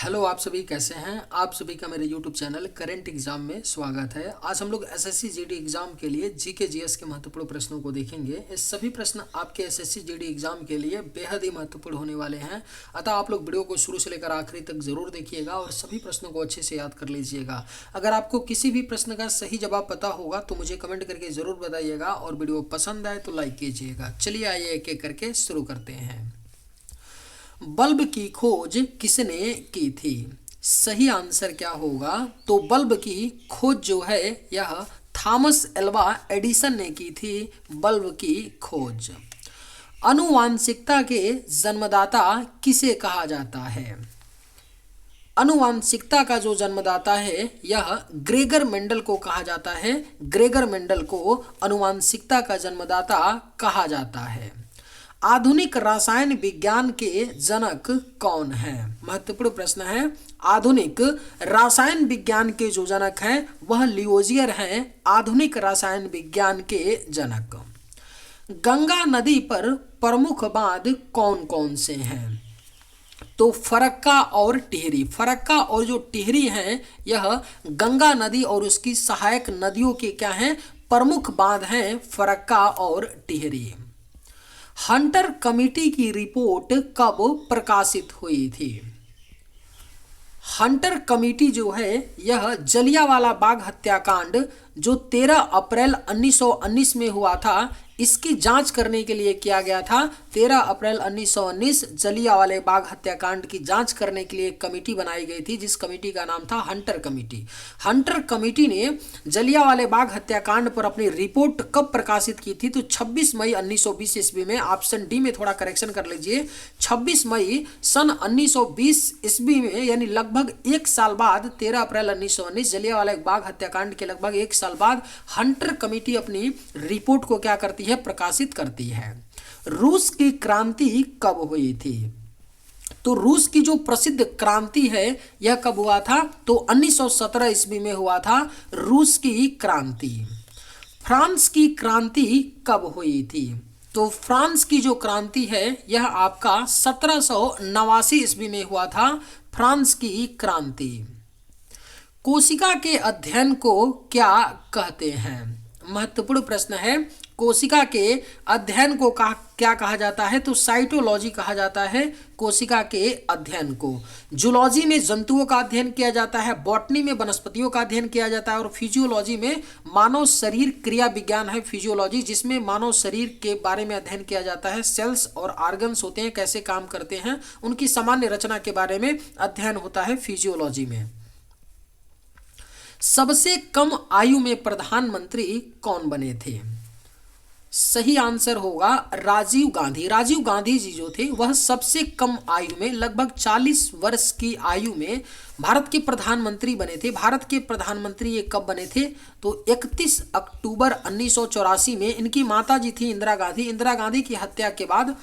Hello, आप सभी कैसे हैं। आप सभी का मेरे YouTube चैनल करंट एग्जाम में स्वागत है। आज हम लोग एसएससी जीडी एग्जाम के लिए जीके जीएस के महत्वपूर्ण प्रश्नों को देखेंगे। ये सभी प्रश्न आपके एसएससी जीडी एग्जाम के लिए बेहद ही महत्वपूर्ण होने वाले हैं। अतः आप लोग वीडियो को शुरू से लेकर आखिरी तक जरूर देखिएगा और सभी प्रश्नों को अच्छे से याद कर लीजिएगा। अगर आपको किसी भी प्रश्न का सही जवाब पता होगा तो मुझे कमेंट करके जरूर बताइएगा और वीडियो पसंद आए तो लाइक कीजिएगा। चलिए आइए एक एक करके शुरू करते हैं। बल्ब की खोज किसने की थी? सही आंसर क्या होगा? तो बल्ब की खोज जो है यह थॉमस एल्वा एडिसन ने की थी। बल्ब की खोज। आनुवांशिकता के जन्मदाता किसे कहा जाता है? आनुवांशिकता का जो जन्मदाता है यह ग्रेगर मेंडल को कहा जाता है। ग्रेगर मेंडल को आनुवांशिकता का जन्मदाता कहा जाता है। आधुनिक रसायन विज्ञान के जनक कौन है? महत्वपूर्ण प्रश्न है। आधुनिक रसायन विज्ञान के जो जनक हैं वह लियोजियर हैं। आधुनिक रसायन विज्ञान के जनक। गंगा नदी पर प्रमुख बांध कौन कौन से हैं? तो फरक्का और टिहरी। फरक्का और जो टिहरी हैं यह गंगा नदी और उसकी सहायक नदियों के क्या हैं? प्रमुख बांध हैं फरक्का और टिहरी। हंटर कमेटी की रिपोर्ट कब प्रकाशित हुई थी? हंटर कमेटी जो है यह जलियांवाला बाग हत्याकांड जो 13 अप्रैल 1919 में हुआ था इसकी जांच करने के लिए किया गया था। 13 अप्रैल 1919 जलियांवाला बाग हत्याकांड की जांच करने के लिए एक कमेटी बनाई गई थी जिस कमेटी का नाम था हंटर कमेटी। हंटर कमेटी ने जलियांवाला बाग हत्याकांड पर अपनी रिपोर्ट कब प्रकाशित की थी? तो 26 मई 1920 ईस्वी में। ऑप्शन डी में थोड़ा करेक्शन कर लीजिए। 26 मई सन 1920 ईस्वी में, यानी लगभग एक साल बाद 13 अप्रैल 1919 जलियांवाला बाग हत्याकांड के लगभग एक साल बाद हंटर कमेटी अपनी रिपोर्ट को क्या करती है? प्रकाशित करती है। रूस की क्रांति कब हुई थी? तो रूस की जो प्रसिद्ध क्रांति है यह कब हुआ था? तो 1917 ईस्वी में हुआ था रूस की क्रांति। फ्रांस की क्रांति कब हुई थी? तो फ्रांस की जो क्रांति है यह आपका 1789 ईस्वी में हुआ था। फ्रांस की क्रांति। कोशिका के अध्ययन को क्या कहते हैं? महत्वपूर्ण प्रश्न है। कोशिका के अध्ययन को क्या कहा जाता है? तो साइटोलॉजी कहा जाता है कोशिका के अध्ययन को। जूलॉजी में जंतुओं का अध्ययन किया जाता है। बॉटनी में वनस्पतियों का अध्ययन किया जाता है और फिजियोलॉजी में मानव शरीर क्रिया विज्ञान है फिजियोलॉजी, जिसमें मानव शरीर के बारे में अध्ययन किया जाता है। सेल्स और ऑर्गन्स होते हैं, कैसे काम करते हैं, उनकी सामान्य रचना के बारे में अध्ययन होता है फिजियोलॉजी में। सबसे कम आयु में प्रधानमंत्री कौन बने थे? सही आंसर होगा राजीव गांधी। राजीव गांधी जी जो थे वह सबसे कम आयु में, लगभग 40 वर्ष की आयु में भारत के प्रधानमंत्री बने थे। भारत के प्रधानमंत्री ये कब बने थे? तो 31 अक्टूबर 1984 में। इनकी माता जी थी इंदिरा गांधी। इंदिरा गांधी की हत्या के बाद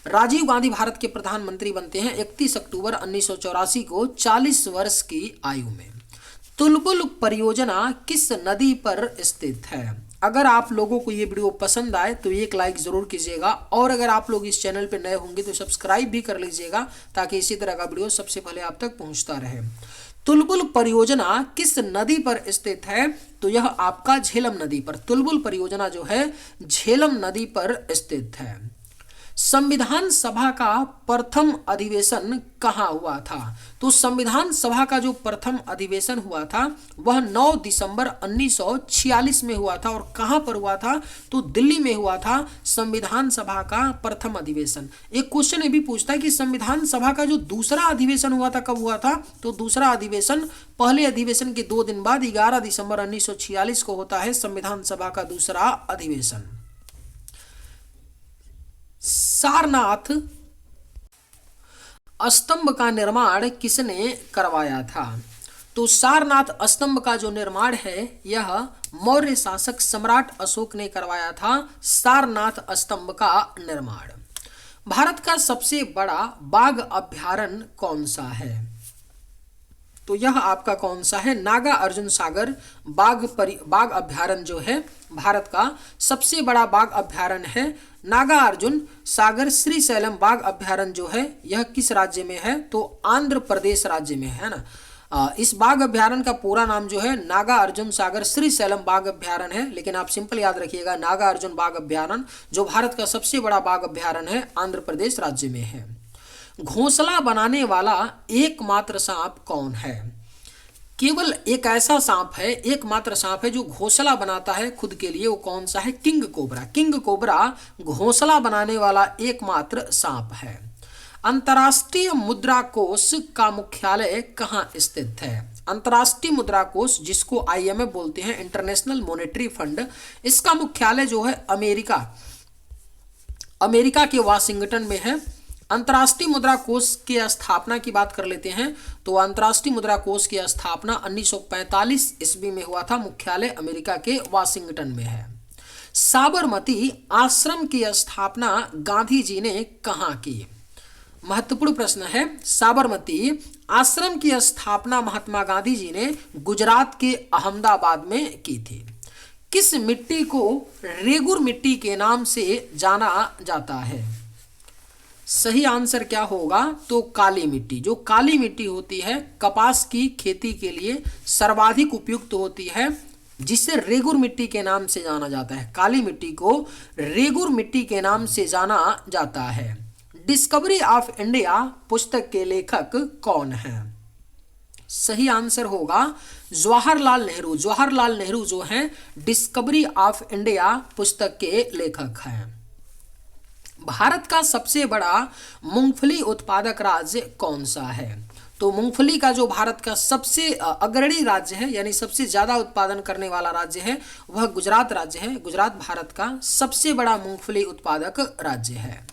राजीव गांधी भारत के प्रधानमंत्री बनते हैं 31 अक्टूबर 1984 को 40 वर्ष की आयु में। तुलबुल परियोजना किस नदी पर स्थित है? अगर आप लोगों को ये वीडियो पसंद आए तो एक लाइक जरूर कीजिएगा और अगर आप लोग इस चैनल पर नए होंगे तो सब्सक्राइब भी कर लीजिएगा ताकि इसी तरह का वीडियो सबसे पहले आप तक पहुंचता रहे। तुलबुल परियोजना किस नदी पर स्थित है? तो यह आपका झेलम नदी पर। तुलबुल परियोजना जो है झेलम नदी पर स्थित है। संविधान सभा का प्रथम अधिवेशन कहाँ हुआ था? तो संविधान सभा का जो प्रथम अधिवेशन हुआ था वह 9 दिसंबर 1946 में हुआ था। और कहाँ पर हुआ था? तो दिल्ली में हुआ था संविधान सभा का प्रथम अधिवेशन। एक क्वेश्चन ये भी पूछता है कि संविधान सभा का जो दूसरा अधिवेशन हुआ था कब हुआ था? तो दूसरा अधिवेशन पहले अधिवेशन के 2 दिन बाद 11 दिसंबर 1946 को होता है संविधान सभा का दूसरा अधिवेशन। सारनाथ स्तंभ का निर्माण किसने करवाया था? तो सारनाथ स्तंभ का जो निर्माण है यह मौर्य शासक सम्राट अशोक ने करवाया था। सारनाथ स्तंभ का निर्माण। भारत का सबसे बड़ा बाघ अभयारण्य कौन सा है? तो यह आपका कौन सा है, नागा अर्जुन सागर बाघ अभ्यारण्य जो है भारत का सबसे बड़ा बाघ अभ्यारण्य है। नागा अर्जुन सागर श्रीशैलम बाघ अभ्यारण्य जो है यह किस राज्य में है, तो आंध्र प्रदेश राज्य में है ना। इस बाघ अभ्यारण्य का पूरा नाम जो है नागा अर्जुन सागर श्रीशैलम बाघ अभ्यारण्य है, लेकिन आप सिंपल याद रखिएगा नागा अर्जुन बाघ अभ्यारण्य जो भारत का सबसे बड़ा बाघ अभ्यारण्य है, आंध्र प्रदेश राज्य में है। घोंसला बनाने वाला एकमात्र सांप कौन है? केवल एक ऐसा सांप है, एकमात्र सांप है जो घोंसला बनाता है खुद के लिए, वो कौन सा है? King cobra. किंग कोबरा घोंसला बनाने वाला एकमात्र सांप है। अंतर्राष्ट्रीय मुद्रा कोष का मुख्यालय कहाँ स्थित है? अंतर्राष्ट्रीय मुद्रा कोष जिसको IMF बोलते हैं, इंटरनेशनल मॉनेटरी फंड, इसका मुख्यालय जो है अमेरिका के वाशिंगटन में है। अंतर्राष्ट्रीय मुद्रा कोष की स्थापना की बात कर लेते हैं तो अंतर्राष्ट्रीय मुद्रा कोष की स्थापना 1945 ईस्वी में हुआ था, मुख्यालय अमेरिका के वाशिंगटन में है। साबरमती आश्रम की स्थापना गांधी जी ने कहाँ की? महत्वपूर्ण प्रश्न है। साबरमती आश्रम की स्थापना महात्मा गांधी जी ने गुजरात के अहमदाबाद में की थी। किस मिट्टी को रेगुर मिट्टी के नाम से जाना जाता है? सही आंसर क्या होगा, तो काली मिट्टी। जो काली मिट्टी होती है कपास की खेती के लिए सर्वाधिक उपयुक्त होती है, जिसे रेगुर मिट्टी के नाम से जाना जाता है। काली मिट्टी को रेगुर मिट्टी के नाम से जाना जाता है। डिस्कवरी ऑफ इंडिया पुस्तक के लेखक कौन है? सही आंसर होगा जवाहरलाल नेहरू। जवाहरलाल नेहरू जो हैं डिस्कवरी ऑफ इंडिया पुस्तक के लेखक हैं। भारत का सबसे बड़ा मूंगफली उत्पादक राज्य कौन सा है? तो मूंगफली का जो भारत का सबसे अग्रणी राज्य है, यानी सबसे ज्यादा उत्पादन करने वाला राज्य है, वह गुजरात राज्य है। गुजरात भारत का सबसे बड़ा मूंगफली उत्पादक राज्य है।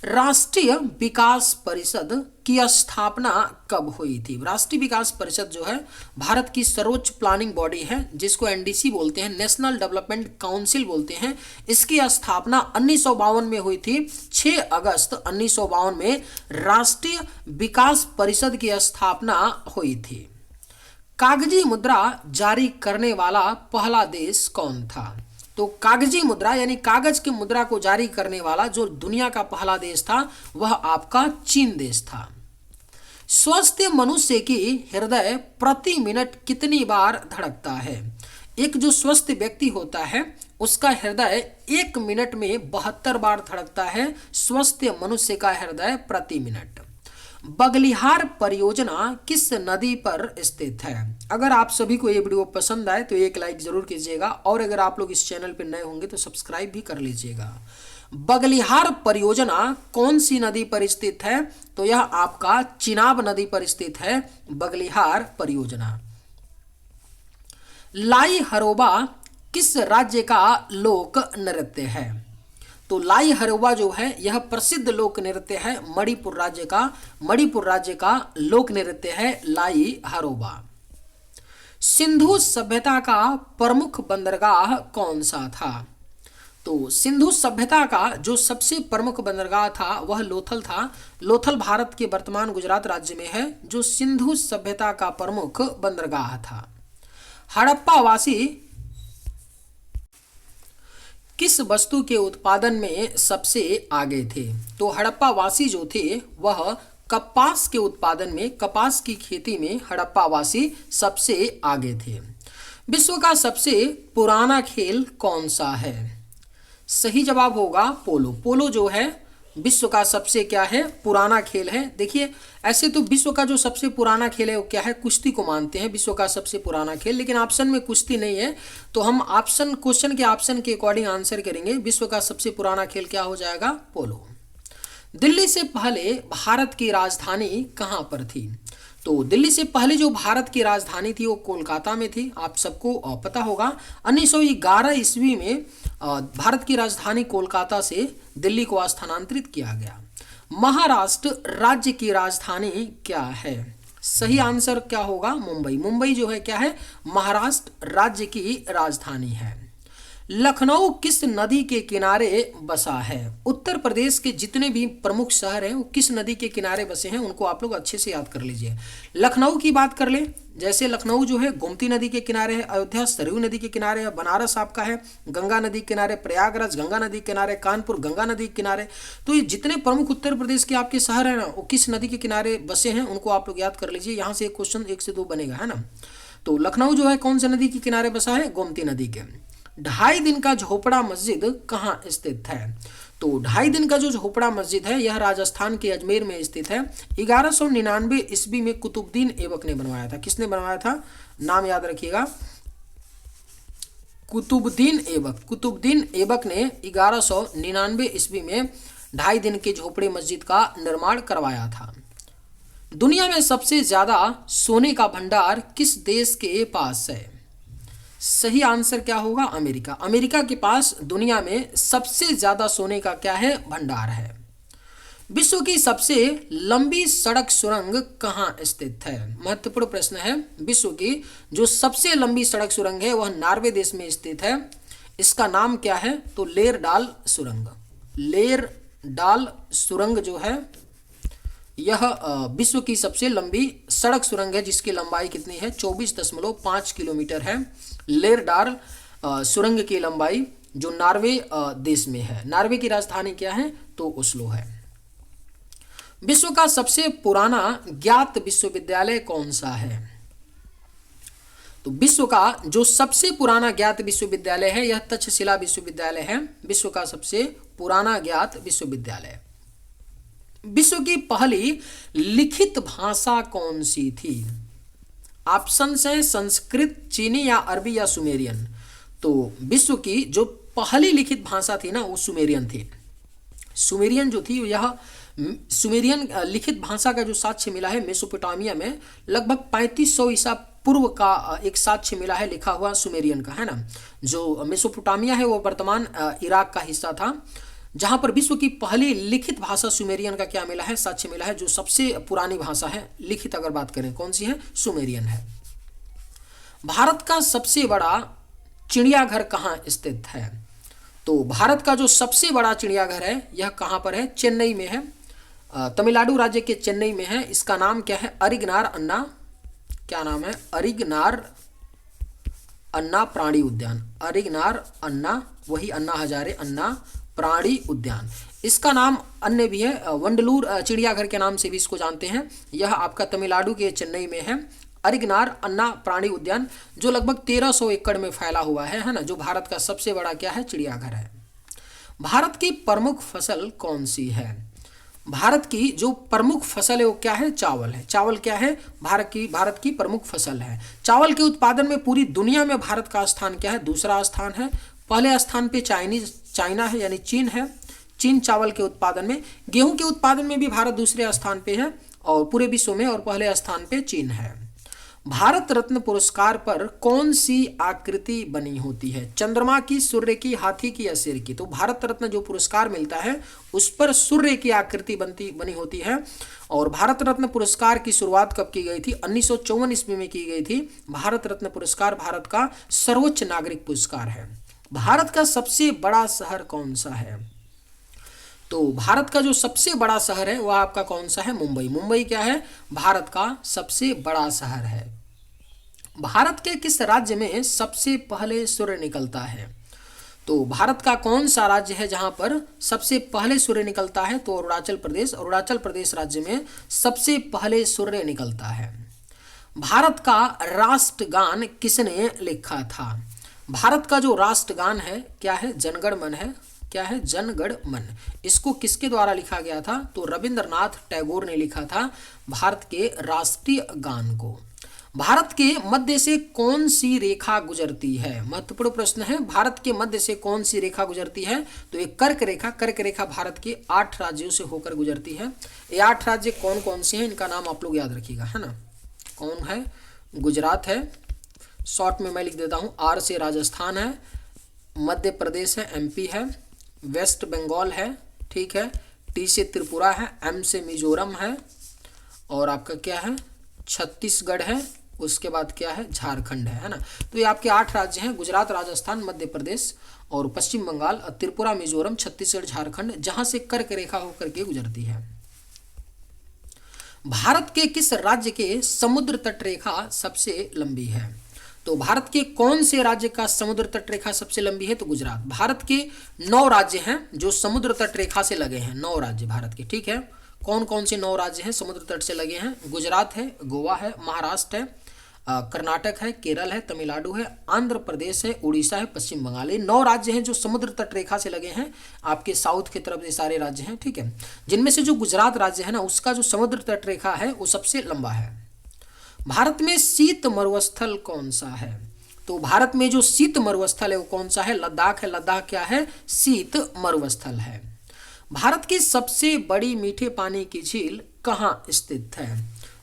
राष्ट्रीय विकास परिषद की स्थापना कब हुई थी? राष्ट्रीय विकास परिषद जो है भारत की सर्वोच्च प्लानिंग बॉडी है, जिसको NDC बोलते हैं, नेशनल डेवलपमेंट काउंसिल बोलते हैं। इसकी स्थापना 1952 में हुई थी। 6 अगस्त 1952 में राष्ट्रीय विकास परिषद की स्थापना हुई थी। कागजी मुद्रा जारी करने वाला पहला देश कौन था? तो कागजी मुद्रा यानी कागज की मुद्रा को जारी करने वाला जो दुनिया का पहला देश था वह आपका चीन देश था। स्वस्थ मनुष्य की हृदय प्रति मिनट कितनी बार धड़कता है? एक जो स्वस्थ व्यक्ति होता है उसका हृदय 1 मिनट में 72 बार धड़कता है, स्वस्थ मनुष्य का हृदय प्रति मिनट। बगलिहार परियोजना किस नदी पर स्थित है? अगर आप सभी को ये वीडियो पसंद आए तो एक लाइक जरूर कीजिएगा, और अगर आप लोग इस चैनल पर नए होंगे तो सब्सक्राइब भी कर लीजिएगा। बगलिहार परियोजना कौन सी नदी पर स्थित है? तो यह आपका चिनाब नदी पर स्थित है बगलिहार परियोजना। लाई हरोबा किस राज्य का लोक नृत्य है? तो लाई हरोबा जो है यह प्रसिद्ध लोक नृत्य है मणिपुर राज्य का लोक नृत्य है लाई हरोबा। सिंधु सभ्यता का प्रमुख बंदरगाह कौन सा था? तो सिंधु सभ्यता का जो सबसे प्रमुख बंदरगाह था वह लोथल था। लोथल भारत के वर्तमान गुजरात राज्य में है, जो सिंधु सभ्यता का प्रमुख बंदरगाह था। हड़प्पावासी किस वस्तु के उत्पादन में सबसे आगे थे? तो हड़प्पावासी जो थे वह कपास के उत्पादन में, कपास की खेती में हड़प्पावासी सबसे आगे थे। विश्व का सबसे पुराना खेल कौन सा है? सही जवाब होगा पोलो। पोलो जो है विश्व का सबसे क्या है, पुराना खेल है। देखिए ऐसे तो विश्व का जो सबसे पुराना खेल है वो क्या है, कुश्ती को मानते हैं विश्व का सबसे पुराना खेल, लेकिन ऑप्शन में कुश्ती नहीं है, तो हम क्वेश्चन के अकॉर्डिंग आंसर करेंगे। विश्व का सबसे पुराना खेल क्या हो जाएगा, पोलो। दिल्ली से पहले भारत की राजधानी कहाँ पर थी? तो दिल्ली से पहले जो भारत की राजधानी थी वो कोलकाता में थी, आप सबको पता होगा। 1911 ईस्वी में भारत की राजधानी कोलकाता से दिल्ली को स्थानांतरित किया गया। महाराष्ट्र राज्य की राजधानी क्या है? सही आंसर क्या होगा, मुंबई। मुंबई जो है क्या है, महाराष्ट्र राज्य की राजधानी है। लखनऊ किस नदी के किनारे बसा है? उत्तर प्रदेश के जितने भी प्रमुख शहर हैं वो किस नदी के किनारे बसे हैं, उनको आप लोग अच्छे से याद कर लीजिए। लखनऊ की बात कर ले, जैसे लखनऊ जो है गोमती नदी के किनारे है, अयोध्या सरयू नदी के किनारे है, बनारस आपका है गंगा नदी के किनारे, प्रयागराज गंगा नदी के किनारे, कानपुर गंगा नदी के किनारे। तो ये जितने प्रमुख उत्तर प्रदेश के आपके शहर हैं ना, वो किस नदी के किनारे बसे हैं, उनको आप लोग याद कर लीजिए। यहाँ से एक क्वेश्चन 1 से 2 बनेगा, है ना। तो लखनऊ जो है कौन सी नदी के किनारे बसा है? गोमती नदी के। 2.5 दिन का झोपड़ा मस्जिद कहाँ स्थित है? तो 2.5 दिन का जो झोपड़ा मस्जिद है यह राजस्थान के अजमेर में स्थित है। 1199 ईस्वी में कुतुबुद्दीन ऐबक ने बनवाया था। किसने बनवाया था? नाम याद रखिएगा, कुतुबुद्दीन ऐबक। कुतुबुद्दीन ऐबक ने 1199 ईस्वी में 2.5 दिन के झोपड़े मस्जिद का निर्माण करवाया था। दुनिया में सबसे ज्यादा सोने का भंडार किस देश के पास है? सही आंसर क्या होगा? अमेरिका। अमेरिका के पास दुनिया में सबसे ज्यादा सोने का क्या है? भंडार है। विश्व की सबसे लंबी सड़क सुरंग कहाँ स्थित है? महत्वपूर्ण प्रश्न है। विश्व की जो सबसे लंबी सड़क सुरंग है वह नॉर्वे देश में स्थित है। इसका नाम क्या है? तो लेरडाल सुरंग। लेरडाल सुरंग जो है यह विश्व की सबसे लंबी सड़क सुरंग है, जिसकी लंबाई कितनी है? 24.5 किलोमीटर है। लेरडाल सुरंग की लंबाई जो नॉर्वे देश में है। नॉर्वे की राजधानी क्या है? तो ओस्लो है। विश्व का सबसे पुराना ज्ञात विश्वविद्यालय कौन सा है? तो विश्व का जो सबसे पुराना ज्ञात विश्वविद्यालय है यह तक्षशिला विश्वविद्यालय है। विश्व का सबसे पुराना ज्ञात विश्वविद्यालय। विश्व की पहली लिखित भाषा कौन सी थी? ऑप्शन है संस्कृत, चीनी या अरबी या सुमेरियन। तो विश्व की जो पहली लिखित भाषा थी ना वो सुमेरियन थी। सुमेरियन जो थी यह सुमेरियन लिखित भाषा का जो साक्ष्य मिला है मेसोपोटामिया में लगभग 3500 ईसा पूर्व का एक साक्ष्य मिला है लिखा हुआ सुमेरियन का, है ना। जो मेसोपोटामिया है वो वर्तमान इराक का हिस्सा था, जहां पर विश्व की पहली लिखित भाषा सुमेरियन का क्या मिला है? साक्ष्य मिला है। जो सबसे पुरानी भाषा है लिखित अगर बात करें कौन सी है? सुमेरियन है। भारत का सबसे बड़ा चिड़ियाघर कहाँ स्थित है? तो भारत का जो सबसे बड़ा चिड़ियाघर है यह कहाँ पर है? चेन्नई में है। तमिलनाडु राज्य के चेन्नई में है। इसका नाम क्या है? अरिगनार अन्ना। क्या नाम है? अरिगनार अन्ना प्राणी उद्यान। अरिगनार अन्ना, वही अन्ना हजारे अन्ना प्राणी उद्यान। इसका नाम अन्य भी है, वंडलूर चिड़ियाघर के नाम से भी इसको जानते हैं। यह आपका तमिलनाडु के चेन्नई में है। अरिगनार अन्ना प्राणी उद्यान जो लगभग 1300 एकड़ में फैला हुआ है ना, जो भारत का सबसे बड़ा क्या है? चिड़ियाघर है। भारत की प्रमुख फसल कौन सी है? भारत की जो प्रमुख फसल है वो क्या है? चावल है। चावल क्या है? भारत की प्रमुख फसल है। चावल के उत्पादन में पूरी दुनिया में भारत का स्थान क्या है? दूसरा स्थान है। पहले स्थान पे चाइना है यानी चीन है। चीन चावल के उत्पादन में। गेहूं के उत्पादन में भी भारत दूसरे स्थान पे है और पूरे विश्व में, और पहले स्थान पे चीन है। भारत रत्न पुरस्कार पर कौन सी आकृति बनी होती है? चंद्रमा की, सूर्य की, हाथी की या शेर की? तो भारत रत्न जो पुरस्कार मिलता है उस पर सूर्य की आकृति बनी होती है। और भारत रत्न पुरस्कार की शुरुआत कब की गई थी? 1954 ईस्वी में की गई थी। भारत रत्न पुरस्कार भारत का सर्वोच्च नागरिक पुरस्कार है। भारत का सबसे बड़ा शहर कौन सा है? तो भारत का जो सबसे बड़ा शहर है वह आपका कौन सा है? मुंबई। मुंबई क्या है? भारत का सबसे बड़ा शहर है। भारत के किस राज्य में सबसे पहले सूर्य निकलता है? तो भारत का कौन सा राज्य है जहां पर सबसे पहले सूर्य निकलता है? तो अरुणाचल प्रदेश। अरुणाचल प्रदेश राज्य में सबसे पहले सूर्य निकलता है। भारत का राष्ट्रगान किसने लिखा था? भारत का जो राष्ट्रगान है क्या है? जनगण मन है। क्या है? जनगण मन। इसको किसके द्वारा लिखा गया था? तो रविंद्रनाथ टैगोर ने लिखा था भारत के राष्ट्रीय गान को। भारत के मध्य से कौन सी रेखा गुजरती है? महत्वपूर्ण प्रश्न है। भारत के मध्य से कौन सी रेखा गुजरती है? तो एक कर्क रेखा। कर्क रेखा भारत के 8 राज्यों से होकर गुजरती है। ये 8 राज्य कौन कौन से हैं इनका नाम आप लोग याद रखिएगा, है ना। कौन है? गुजरात है, शॉर्ट में मैं लिख देता हूँ। आर से राजस्थान है, मध्य प्रदेश है, एमपी है, वेस्ट बंगाल है, ठीक है, टी से त्रिपुरा है, एम से मिजोरम है, और आपका क्या है? छत्तीसगढ़ है, उसके बाद क्या है, झारखंड है ना। तो ये आपके 8 राज्य हैं, गुजरात, राजस्थान, मध्य प्रदेश और पश्चिम बंगाल, त्रिपुरा, मिजोरम, छत्तीसगढ़, झारखंड, जहां से कर्क रेखा होकर के गुजरती है। भारत के किस राज्य के समुद्र तट रेखा सबसे लंबी है? तो भारत के कौन से राज्य का समुद्र तट रेखा सबसे लंबी है? तो गुजरात। भारत के 9 राज्य हैं जो समुद्र तट रेखा से लगे हैं, 9 राज्य भारत के, ठीक है। कौन कौन से 9 राज्य हैं समुद्र तट से लगे हैं? गुजरात है, गोवा है, महाराष्ट्र है, कर्नाटक है, केरल है, तमिलनाडु है, आंध्र प्रदेश है, उड़ीसा है, पश्चिम बंगाल। ये 9 राज्य हैं जो समुद्र तट रेखा से लगे हैं, आपके साउथ की तरफ ये सारे राज्य हैं, ठीक है। जिनमें से जो गुजरात राज्य है ना, उसका जो समुद्र तट रेखा है वो सबसे लंबा है। भारत में शीत मरुस्थल कौन सा है? तो भारत में जो शीत मरुस्थल है वो कौन सा है? लद्दाख है। लद्दाख क्या है? शीत मरुस्थल है। भारत की सबसे बड़ी मीठे पानी की झील कहाँ स्थित है?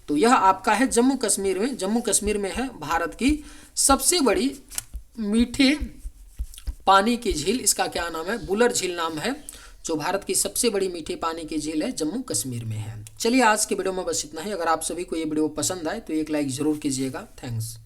तो यह आपका है जम्मू कश्मीर में। जम्मू कश्मीर में है भारत की सबसे बड़ी मीठे पानी की झील। इसका क्या नाम है? बुलर झील नाम है, जो भारत की सबसे बड़ी मीठे पानी की झील है, जम्मू कश्मीर में है। चलिए आज के वीडियो में बस इतना ही। अगर आप सभी को ये वीडियो पसंद आए तो एक लाइक जरूर कीजिएगा। थैंक्स।